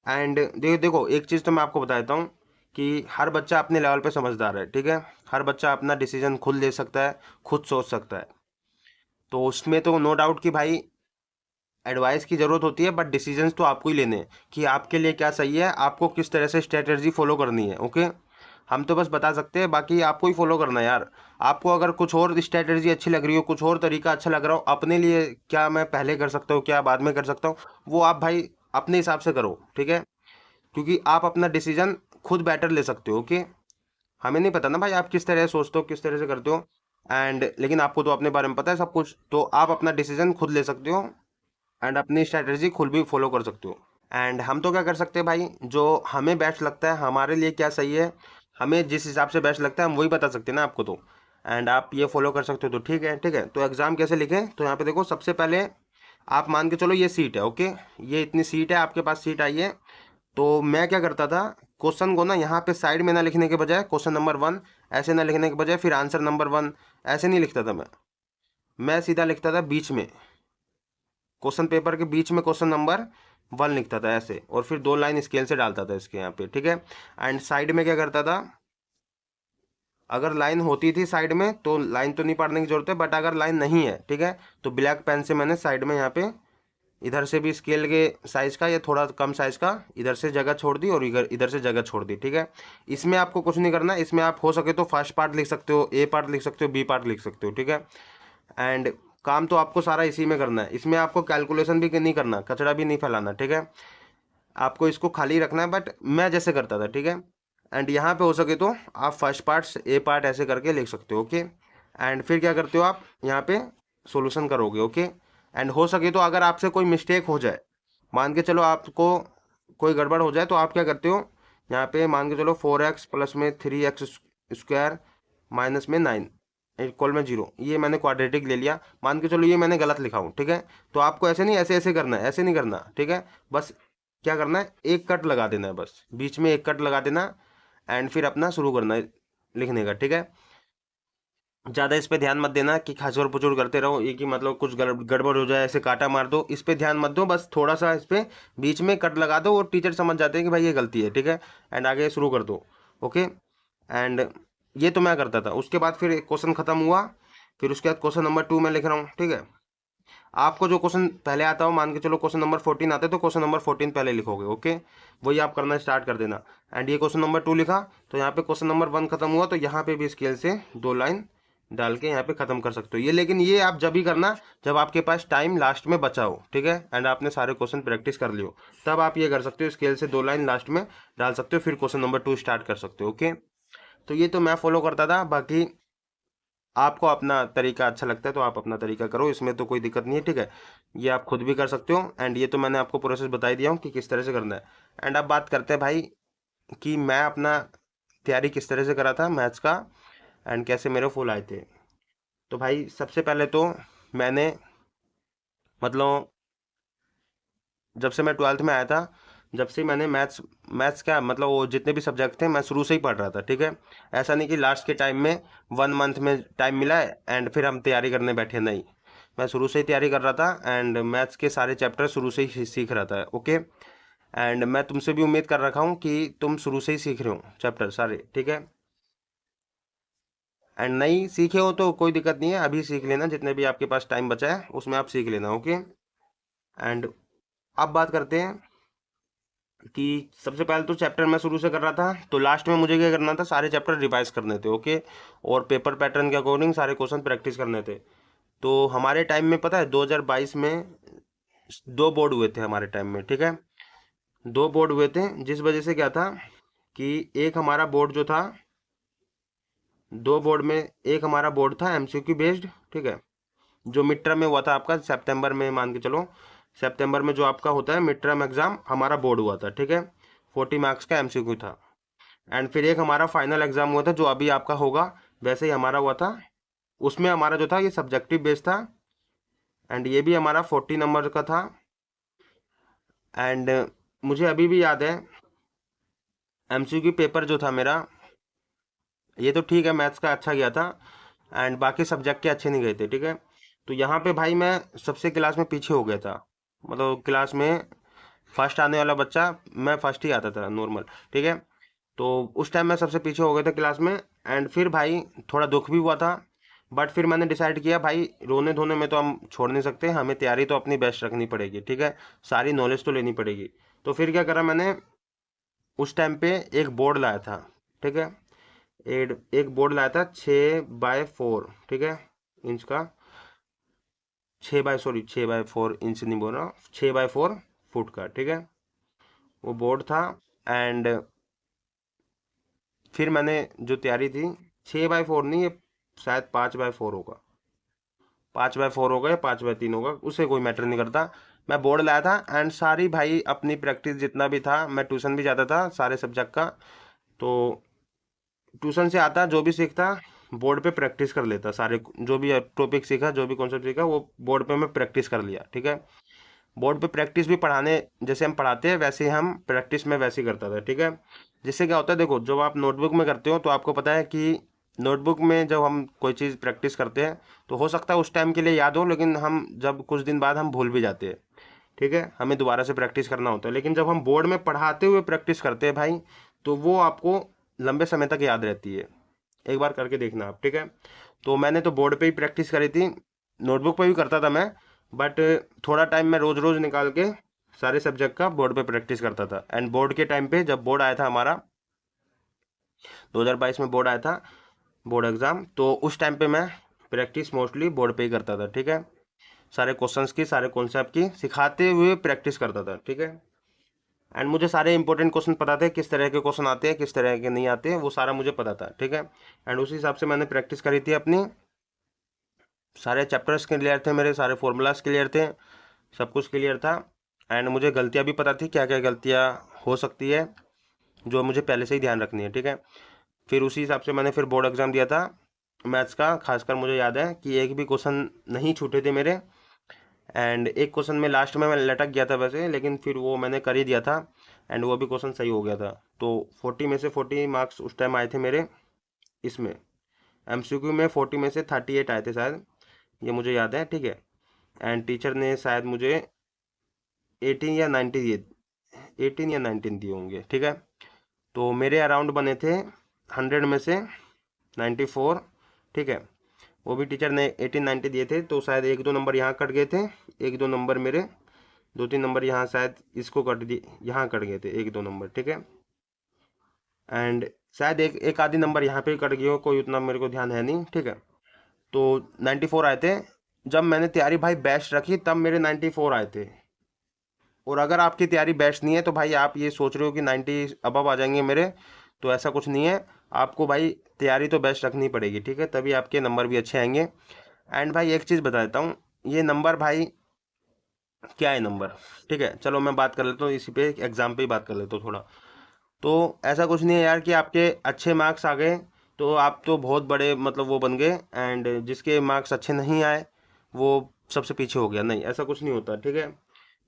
एंड देखो देखो एक चीज़ तो मैं आपको बता देता हूँ कि हर बच्चा अपने लेवल पे समझदार है, ठीक है। हर बच्चा अपना डिसीजन खुद ले सकता है, खुद सोच सकता है। तो उसमें तो नो डाउट कि भाई एडवाइस की ज़रूरत होती है, बट डिसीजंस तो आपको ही लेने हैं कि आपके लिए क्या सही है, आपको किस तरह से स्ट्रेटेजी फॉलो करनी है। ओके, हम तो बस बता सकते हैं, बाकी आपको ही फॉलो करना है यार। आपको अगर कुछ और स्ट्रेटेजी अच्छी लग रही हो, कुछ और तरीका अच्छा लग रहा हो अपने लिए, क्या मैं पहले कर सकता हूँ, क्या बाद में कर सकता हूँ, वो आप भाई अपने हिसाब से करो, ठीक है। क्योंकि आप अपना डिसीजन खुद बेटर ले सकते हो। ओके, हमें नहीं पता ना भाई आप किस तरह से सोचते हो, किस तरह से करते हो, एंड लेकिन आपको तो अपने बारे में पता है सब कुछ, तो आप अपना डिसीजन खुद ले सकते हो एंड अपनी स्ट्रैटेजी खुद भी फॉलो कर सकते हो। एंड हम तो क्या कर सकते हैं भाई, जो हमें बेस्ट लगता है, हमारे लिए क्या सही है, हमें जिस हिसाब से बेस्ट लगता है हम वही बता सकते हैं ना आपको। तो एंड आप ये फॉलो कर सकते हो, तो ठीक है, ठीक है। तो एग्ज़ाम कैसे लिखें, तो यहाँ पे देखो सबसे पहले आप मान के चलो ये सीट है। ओके, ये इतनी सीट है, आपके पास सीट आई है। तो मैं क्या करता था, क्वेश्चन को ना यहाँ पे साइड में ना लिखने के बजाय क्वेश्चन नंबर 1 ऐसे ना लिखने के बजाय फिर आंसर नंबर 1 ऐसे नहीं लिखता था मैं सीधा लिखता था बीच में, क्वेश्चन पेपर के बीच में क्वेश्चन नंबर 1 लिखता था ऐसे, और फिर 2 लाइन स्केल से डालता था इसके यहाँ पे, ठीक है। एंड साइड में क्या करता था, अगर लाइन होती थी साइड में तो लाइन तो नहीं पढ़ने की जरूरत है, बट अगर लाइन नहीं है, ठीक है, तो ब्लैक पेन से मैंने साइड में यहाँ पे इधर से भी स्केल के साइज का या थोड़ा कम साइज का इधर से जगह छोड़ दी और इधर इधर से जगह छोड़ दी, ठीक है। इसमें आपको कुछ नहीं करना, इसमें आप हो सके तो फर्स्ट पार्ट लिख सकते हो, ए पार्ट लिख सकते हो, बी पार्ट लिख सकते हो, ठीक है। एंड काम तो आपको सारा इसी में करना है, इसमें आपको कैलकुलेशन भी नहीं करना, कचरा भी नहीं फैलाना, ठीक है। आपको इसको खाली रखना है, बट मैं जैसे करता था, ठीक है। एंड यहाँ पे हो सके तो आप फर्स्ट पार्ट ए पार्ट ऐसे करके लिख सकते हो। ओके, एंड फिर क्या करते हो आप यहाँ पे सॉल्यूशन करोगे। ओके, एंड हो सके तो अगर आपसे कोई मिस्टेक हो जाए, मान के चलो आपको कोई गड़बड़ हो जाए, तो आप क्या करते हो, यहाँ पे मान के चलो 4x प्लस में 3x स्क्वायर माइनस में 9 इक्वल में 0, ये मैंने क्वाड्रेटिक ले लिया, मान के चलो ये मैंने गलत लिखा हूँ, ठीक है। तो आपको ऐसे नहीं, ऐसे ऐसे करना है, ऐसे नहीं करना, ठीक है। बस क्या करना है, एक कट लगा देना है, बस बीच में एक कट लगा देना, एंड फिर अपना शुरू करना है लिखने का, ठीक है। ज़्यादा इस पे ध्यान मत देना कि खाचर पुचुर करते रहो, ये कि मतलब कुछ गड़बड़ हो जाए ऐसे काटा मार दो, इस पे ध्यान मत दो, बस थोड़ा सा इस पे बीच में कट लगा दो और टीचर समझ जाते हैं कि भाई ये गलती है, ठीक है। एंड आगे शुरू कर दो। ओके, एंड ये तो मैं करता था। उसके बाद फिर क्वेश्चन खत्म हुआ, फिर उसके बाद क्वेश्चन नंबर 2 में लिख रहा हूँ, ठीक है। आपको जो क्वेश्चन पहले आता हो, मान के चलो क्वेश्चन नंबर 14 आता है, तो क्वेश्चन नंबर 14 पहले लिखोगे। ओके, वही आप करना स्टार्ट कर देना। एंड ये क्वेश्चन नंबर 2 लिखा, तो यहाँ पे क्वेश्चन नंबर 1 खत्म हुआ, तो यहाँ पे भी स्केल से 2 लाइन डाल के यहाँ पे खत्म कर सकते हो ये। लेकिन ये आप जब भी करना जब आपके पास टाइम लास्ट में बचा हो, ठीक है, एंड आपने सारे क्वेश्चन प्रैक्टिस कर लियो, तब आप ये कर सकते हो, स्केल से 2 लाइन लास्ट में डाल सकते हो, फिर क्वेश्चन नंबर 2 स्टार्ट कर सकते हो। ओके, तो ये तो मैं फॉलो करता था, बाकी आपको अपना तरीका अच्छा लगता है तो आप अपना तरीका करो, इसमें तो कोई दिक्कत नहीं है, ठीक है। ये आप खुद भी कर सकते हो, एंड ये तो मैंने आपको प्रोसेस बता ही दिया हूँ कि किस तरह से करना है। एंड अब बात करते हैं भाई कि मैं अपना तैयारी किस तरह से करा था मैथ्स का, एंड कैसे मेरे फुल आए थे। तो भाई सबसे पहले तो मैंने मतलब जब से मैं 12th में आया था, जब से मैंने मैथ्स मैथ्स क्या मतलब वो जितने भी सब्जेक्ट थे मैं शुरू से ही पढ़ रहा था, ठीक है। ऐसा नहीं कि लास्ट के टाइम में 1 मंथ में टाइम मिला है एंड फिर हम तैयारी करने बैठे, नहीं। मैं शुरू से ही तैयारी कर रहा था एंड मैथ्स के सारे चैप्टर शुरू से ही सीख रहा था। ओके, एंड मैं तुमसे भी उम्मीद कर रखा हूँ कि तुम शुरू से ही सीख रहे हो चैप्टर सारे, ठीक है। एंड नहीं सीखे हो तो कोई दिक्कत नहीं है, अभी सीख लेना, जितने भी आपके पास टाइम बचा है उसमें आप सीख लेना। ओके, एंड अब बात करते हैं कि सबसे पहले तो चैप्टर मैं शुरू से कर रहा था, तो लास्ट में मुझे क्या करना था, सारे चैप्टर रिवाइज करने थे। ओके, और पेपर पैटर्न के अकॉर्डिंग सारे क्वेश्चन प्रैक्टिस करने थे। तो हमारे टाइम में पता है 2022 में 2 बोर्ड हुए थे हमारे टाइम में, ठीक है। 2 बोर्ड हुए थे, जिस वजह से क्या था कि एक हमारा बोर्ड जो था, 2 बोर्ड में एक हमारा बोर्ड था एमसीक्यू बेस्ड, ठीक है, जो मिड टर्म में हुआ था आपका सितंबर में, मान के चलो सितंबर में जो आपका होता है मिड टर्म एग्जाम, हमारा बोर्ड हुआ था, ठीक है। 40 मार्क्स का एमसीक्यू था। एंड फिर एक हमारा फाइनल एग्जाम हुआ था जो अभी आपका होगा, वैसे ही हमारा हुआ था। उसमें हमारा जो था ये सब्जेक्टिव बेस्ड था, एंड ये भी हमारा 40 नंबर का था। एंड मुझे अभी भी याद है एमसीक्यू पेपर जो था मेरा, ये तो ठीक है मैथ्स का अच्छा गया था एंड बाकी सब्जेक्ट के अच्छे नहीं गए थे, ठीक है। तो यहाँ पे भाई मैं सबसे क्लास में पीछे हो गया था, मतलब क्लास में फर्स्ट आने वाला बच्चा, मैं फर्स्ट ही आता था नॉर्मल, ठीक है। तो उस टाइम मैं सबसे पीछे हो गया था क्लास में। एंड फिर भाई थोड़ा दुख भी हुआ था, बट फिर मैंने डिसाइड किया भाई रोने धोने में तो हम छोड़ नहीं सकते, हमें तैयारी तो अपनी बेस्ट रखनी पड़ेगी, ठीक है, सारी नॉलेज तो लेनी पड़ेगी। तो फिर क्या करा मैंने, उस टाइम पे एक बोर्ड लाया था, ठीक है, एक बोर्ड लाया था 6x4, ठीक है, इंच का, 6x4 इंच नहीं बोल रहा, 6x4 फुट का, ठीक है, वो बोर्ड था। एंड फिर मैंने जो तैयारी थी, 6x4 नहीं, ये शायद 5x4 होगा, 5x4 होगा या 5x3 होगा, उससे कोई मैटर नहीं करता। मैं बोर्ड लाया था एंड सारी भाई अपनी प्रैक्टिस जितना भी था, मैं ट्यूशन भी जाता था सारे सब्जेक्ट का, तो ट्यूशन से आता जो भी सीखता बोर्ड पे प्रैक्टिस कर लेता, सारे जो भी टॉपिक सीखा, जो भी कॉन्सेप्ट सीखा, वो बोर्ड पे मैं प्रैक्टिस कर लिया, ठीक है। बोर्ड पे प्रैक्टिस भी पढ़ाने जैसे हम पढ़ाते हैं वैसे ही हम प्रैक्टिस में वैसे ही करता था, ठीक है। जिससे क्या होता है, देखो जब आप नोटबुक में करते हो तो आपको पता है कि नोटबुक में जब हम कोई चीज़ प्रैक्टिस करते हैं तो हो सकता है उस टाइम के लिए याद हो, लेकिन हम जब कुछ दिन बाद हम भूल भी जाते हैं, ठीक है, हमें दोबारा से प्रैक्टिस करना होता है। लेकिन जब हम बोर्ड में पढ़ाते हुए प्रैक्टिस करते हैं भाई, तो वो आपको लंबे समय तक याद रहती है। एक बार करके देखना आप, ठीक है। तो मैंने तो बोर्ड पे ही प्रैक्टिस करी थी, नोटबुक पे भी करता था मैं, बट थोड़ा टाइम मैं रोज रोज निकाल के सारे सब्जेक्ट का बोर्ड पे प्रैक्टिस करता था। एंड बोर्ड के टाइम पे जब बोर्ड आया था हमारा 2022 में बोर्ड आया था, बोर्ड एग्जाम, तो उस टाइम पे मैं प्रैक्टिस मोस्टली बोर्ड पे ही करता था, ठीक है, सारे क्वेश्चंस की, सारे कॉन्सेप्ट की सिखाते हुए प्रैक्टिस करता था, ठीक है। एंड मुझे सारे इंपॉर्टेंट क्वेश्चन पता थे, किस तरह के क्वेश्चन आते हैं किस तरह के नहीं आते, वो सारा मुझे पता था, ठीक है। एंड उसी हिसाब से मैंने प्रैक्टिस करी थी अपनी, सारे चैप्टर्स क्लियर थे मेरे, सारे फॉर्मूलाज क्लियर थे, सब कुछ क्लियर था। एंड मुझे गलतियाँ भी पता थी, क्या क्या गलतियाँ हो सकती है, जो मुझे पहले से ही ध्यान रखनी है, ठीक है। फिर उसी हिसाब से मैंने फिर बोर्ड एग्ज़ाम दिया था मैथ्स का, खासकर मुझे याद है कि एक भी क्वेश्चन नहीं छूटे थे मेरे। एंड एक क्वेश्चन में लास्ट में मैं लटक गया था वैसे, लेकिन फिर वो मैंने कर ही दिया था एंड वो भी क्वेश्चन सही हो गया था। तो 40 में से 40 मार्क्स उस टाइम आए थे मेरे, इसमें एमसीक्यू में 40 में से 38 आए थे शायद, ये मुझे याद है, ठीक है। एंड टीचर ने शायद मुझे 18 या 19 दिए, 18 या 19 दिए होंगे, ठीक है। तो मेरे अराउंड बने थे 100 में से 94, ठीक है। वो भी टीचर ने 18-90 दिए थे, तो शायद एक दो नंबर यहाँ कट गए थे, एक दो नंबर मेरे, 2-3 नंबर यहाँ शायद इसको कट दिए, यहाँ कट गए थे एक दो नंबर, ठीक है। एंड शायद एक एक आधी नंबर यहाँ पे कट गए हो, कोई उतना मेरे को ध्यान है नहीं, ठीक है। तो 94 आए थे। जब मैंने तैयारी भाई बेस्ट रखी तब मेरे 94 आए थे। और अगर आपकी तैयारी बेस्ट नहीं है तो भाई आप ये सोच रहे हो कि 90 अबव आ जाएंगे मेरे, तो ऐसा कुछ नहीं है। आपको भाई तैयारी तो बेस्ट रखनी पड़ेगी, ठीक है, तभी आपके नंबर भी अच्छे आएंगे। एंड भाई एक चीज़ बता देता हूँ, ये नंबर भाई क्या है नंबर, ठीक है, चलो मैं बात कर लेता हूँ इसी पे, एग्जाम पे ही बात कर लेता हूँ थोड़ा। तो ऐसा कुछ नहीं है यार कि आपके अच्छे मार्क्स आ गए तो आप तो बहुत बड़े मतलब वो बन गए, एंड जिसके मार्क्स अच्छे नहीं आए वो सबसे पीछे हो गया, नहीं ऐसा कुछ नहीं होता, ठीक है।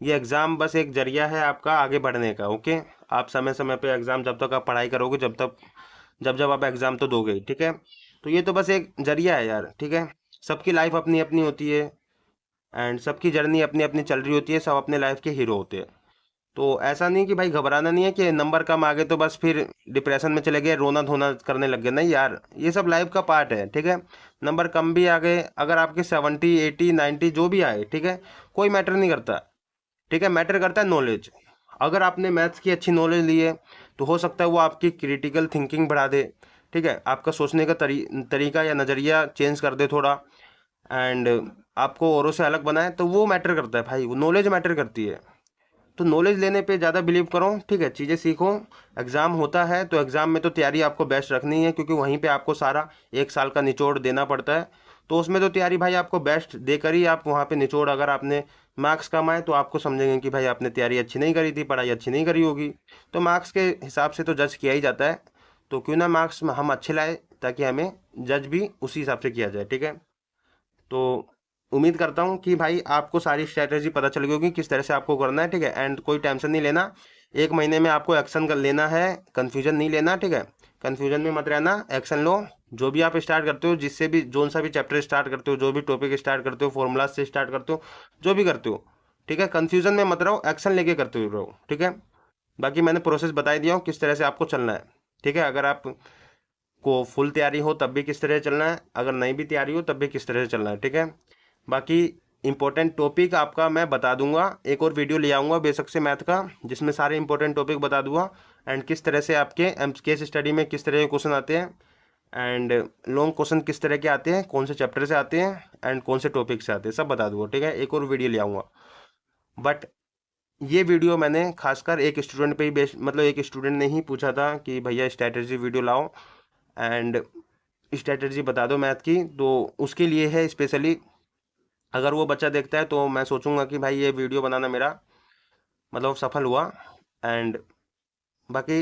ये एग्ज़ाम बस एक जरिया है आपका आगे बढ़ने का, ओके। आप समय समय पे एग्ज़ाम, जब तक आप पढ़ाई करोगे, जब जब आप एग्ज़ाम तो दोगे ही, ठीक है। तो ये तो बस एक जरिया है यार, ठीक है। सबकी लाइफ अपनी अपनी होती है एंड सबकी जर्नी अपनी अपनी चल रही होती है, सब अपने लाइफ के हीरो होते हैं। तो ऐसा नहीं कि भाई घबराना नहीं है कि नंबर कम आ गए तो बस फिर डिप्रेशन में चले गए, रोना धोना करने लग गए, नहीं यार, ये सब लाइफ का पार्ट है, ठीक है। नंबर कम भी आ गए, अगर आपके 70 80 90 जो भी आए, ठीक है, कोई मैटर नहीं करता, ठीक है। मैटर करता है नॉलेज। अगर आपने मैथ्स की अच्छी नॉलेज ली है तो हो सकता है वो आपकी क्रिटिकल थिंकिंग बढ़ा दे, ठीक है, आपका सोचने का तरीका या नज़रिया चेंज कर दे थोड़ा, एंड आपको औरों से अलग बनाए, तो वो मैटर करता है भाई, वो नॉलेज मैटर करती है। तो नॉलेज लेने पे ज़्यादा बिलीव करो, ठीक है, चीज़ें सीखो। एग्ज़ाम होता है तो एग्ज़ाम में तो तैयारी आपको बेस्ट रखनी है, क्योंकि वहीं पे आपको सारा एक साल का निचोड़ देना पड़ता है। तो उसमें तो तैयारी भाई आपको बेस्ट देकर ही आप वहाँ पे निचोड़, अगर आपने मार्क्स कम आए तो आपको समझेंगे कि भाई आपने तैयारी अच्छी नहीं करी थी, पढ़ाई अच्छी नहीं करी होगी। तो मार्क्स के हिसाब से तो जज किया ही जाता है, तो क्यों ना मार्क्स हम अच्छे लाए, ताकि हमें जज भी उसी हिसाब से किया जाए, ठीक है। तो उम्मीद करता हूँ कि भाई आपको सारी स्ट्रैटेजी पता चल गई होगी किस तरह से आपको करना है, ठीक है। एंड कोई टेंशन नहीं लेना, 1 महीने में आपको एक्शन कर लेना है, कन्फ्यूजन नहीं लेना, ठीक है। कन्फ्यूजन में मत रहना, एक्शन लो। जो भी आप स्टार्ट करते हो, जिससे भी जोन सा भी चैप्टर स्टार्ट करते हो, जो भी टॉपिक स्टार्ट करते हो, फॉर्मूला से स्टार्ट करते हो, जो भी करते हो, ठीक है, कन्फ्यूजन में मत रहो, एक्शन लेके करते हुए रहो, ठीक है। बाकी मैंने प्रोसेस बता ही दिया हूँ किस तरह से आपको चलना है, ठीक है। अगर आप को फुल तैयारी हो तब भी किस तरह से चलना है, अगर नहीं भी तैयारी हो तब भी किस तरह से चलना है, ठीक है। बाकी इंपॉर्टेंट टॉपिक आपका मैं बता दूंगा, एक और वीडियो ले आऊँगा बेसिक से मैथ का, जिसमें सारे इंपॉर्टेंट टॉपिक बता दूंगा, एंड किस तरह से आपके केस स्टडी में किस तरह के क्वेश्चन आते हैं, एंड लॉन्ग क्वेश्चन किस तरह के आते हैं, कौन से चैप्टर से आते हैं, एंड कौन से टॉपिक से आते हैं, सब बता दूंगा, ठीक है। एक और वीडियो ले आऊँगा। बट ये वीडियो मैंने खासकर एक स्टूडेंट पे ही बेस, मतलब एक स्टूडेंट ने ही पूछा था कि भैया स्ट्रैटेजी वीडियो लाओ एंड स्ट्रैटेजी बता दो मैथ की, तो उसके लिए है स्पेशली। अगर वो बच्चा देखता है तो मैं सोचूंगा कि भाई ये वीडियो बनाना मेरा मतलब सफल हुआ। एंड बाकी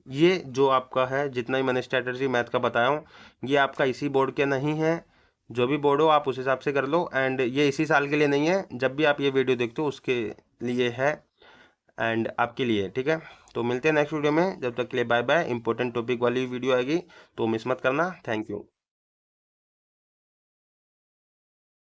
ये जो आपका है, जितना ही मैंने स्ट्रैटेजी मैथ का बताया हूँ, ये आपका इसी बोर्ड के नहीं है, जो भी बोर्ड हो आप उस हिसाब से कर लो। एंड ये इसी साल के लिए नहीं है, जब भी आप ये वीडियो देखते हो उसके लिए है, एंड आपके लिए, ठीक है। तो मिलते हैं नेक्स्ट वीडियो में, जब तक के लिए बाय बाय। इंपॉर्टेंट टॉपिक वाली वीडियो आएगी तो मिस मत करना। Thank you.